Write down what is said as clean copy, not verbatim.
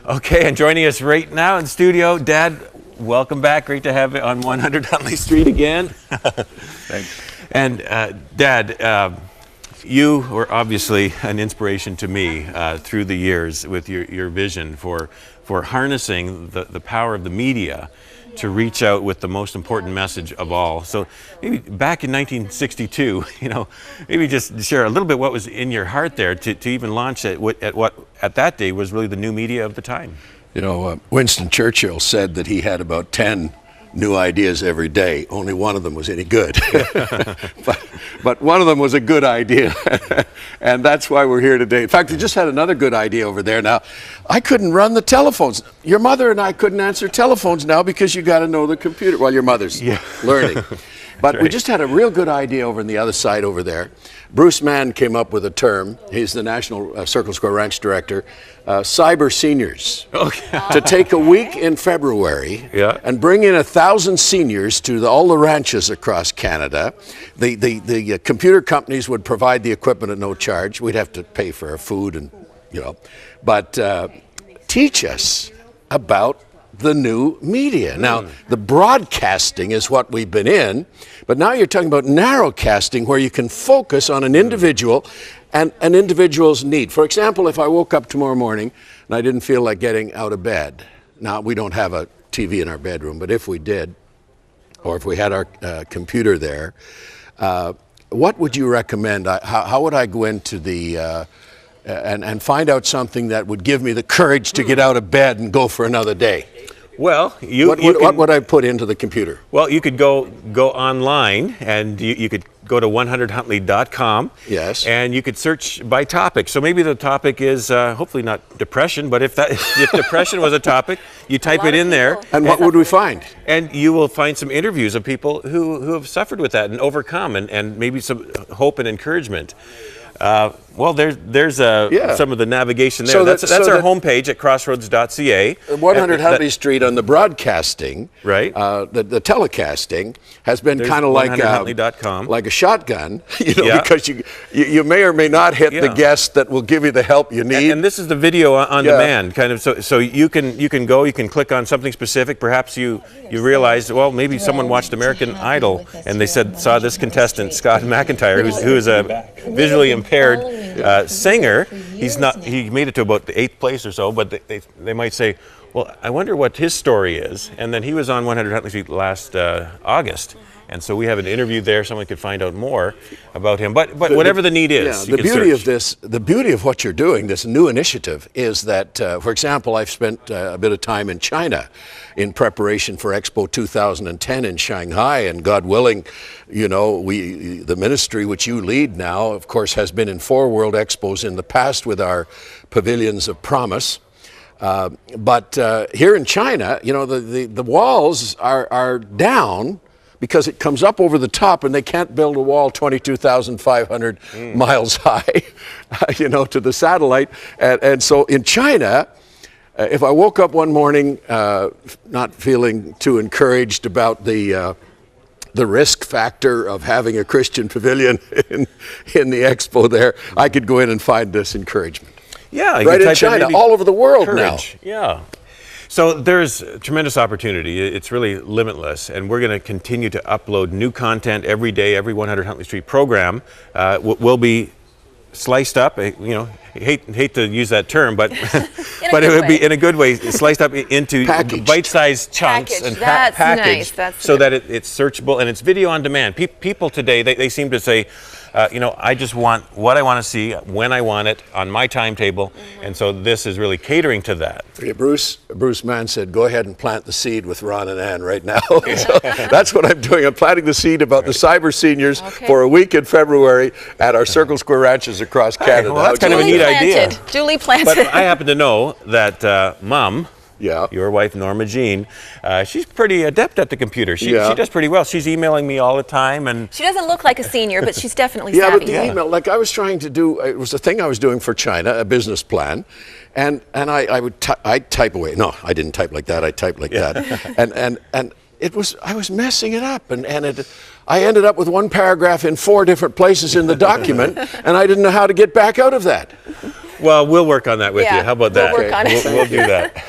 Okay, and joining us right now in studio, Dad, welcome back. Great to have you on 100 Huntley Street again. Thanks. And Dad, you were obviously an inspiration to me through the years with your vision for harnessing the power of the media to reach out with the most important message of all. So maybe back in 1962, maybe just share a little bit what was in your heart there to even launch what at that day was really the new media of the time. Winston Churchill said that he had about 10 new ideas every day. Only one of them was any good. but one of them was a good idea. And that's why we're here today. In fact, we just had another good idea over there. Now, I couldn't run the telephones. Your mother and I couldn't answer telephones now because you got to know the computer. Well, your mother's learning. But right. We just had a real good idea over on the other side over there. Bruce Mann came up with a term. He's the National Circle Square Ranch Director. Cyber seniors. Okay. To take a week in February and bring in 1,000 seniors to all the ranches across Canada. The computer companies would provide the equipment at no charge. We'd have to pay for our food and, but teach us about the new media. Now, the broadcasting is what we've been in, but now you're talking about narrowcasting where you can focus on an individual and an individual's need. For example, if I woke up tomorrow morning and I didn't feel like getting out of bed. Now, we don't have a TV in our bedroom, but if we did, or if we had our computer there, what would you recommend? How would I go into the and find out something that would give me the courage to get out of bed and go for another day? Well, what would I put into the computer? Well, you could go online and you could go to 100huntley.com. Yes. And you could search by topic. So maybe the topic is hopefully not depression, but if depression was a topic, you type it in there. And what would we find? And you will find some interviews of people who have suffered with that and overcome and maybe some hope and encouragement. Well, there's some of the navigation there. So that's our homepage at crossroads.ca. 100 Huntley Street on the broadcasting, right? The telecasting has been kind of like a shotgun, because you may or may not hit the guest that will give you the help you need. And this is the video on demand, kind of. So you can click on something specific. Perhaps you realize, well, maybe someone watched American Idol and they saw this contestant Scott McIntyre, who is a visually impaired singer. He made it to about the 8th place or so, but they might say, well, I wonder what his story is. And then he was on 100 Huntley Street last August. And so we have an interview there. Someone could find out more about him. But whatever the need is, the beauty of what you're doing, this new initiative, is that, for example, I've spent a bit of time in China in preparation for Expo 2010 in Shanghai, and God willing, the ministry which you lead now, of course, has been in 4 World Expos in the past with our pavilions of promise. But here in China, the walls are down because it comes up over the top and they can't build a wall 22,500 miles high, to the satellite. And so in China, if I woke up one morning not feeling too encouraged about the risk factor of having a Christian pavilion in the expo there, I could go in and find this encouragement. Yeah, right in China, all over the world courage. Now. Yeah. So there's tremendous opportunity. It's really limitless, and we're going to continue to upload new content every day. Every 100 Huntley Street program will be sliced up. Hate to use that term, but but it would be in a good way, sliced up into bite-sized chunks and packaged, so that it's searchable and it's video on demand. People today they seem to say, I just want what I want to see when I want it on my timetable, and so this is really catering to that. Yeah, Bruce Mann said, go ahead and plant the seed with Ron and Ann right now. So that's what I'm doing. I'm planting the seed about the cyber seniors for a week in February at our Circle Square ranches across Canada. Well, that's kind of a neat idea. Duly planted. But I happen to know that Mom, Yeah. Your wife, Norma Jean, she's pretty adept at the computer. She does pretty well. She's emailing me all the time. And she doesn't look like a senior, but she's definitely savvy. Yeah, but the email, like I was trying to do, it was a thing I was doing for China, a business plan. And I'd type away. No, I didn't type like that. I typed like that. And it was, I was messing it up. I ended up with one paragraph in 4 different places in the document, and I didn't know how to get back out of that. Well, we'll work on that with Yeah, you. How about we'll that? work on it. We'll do that.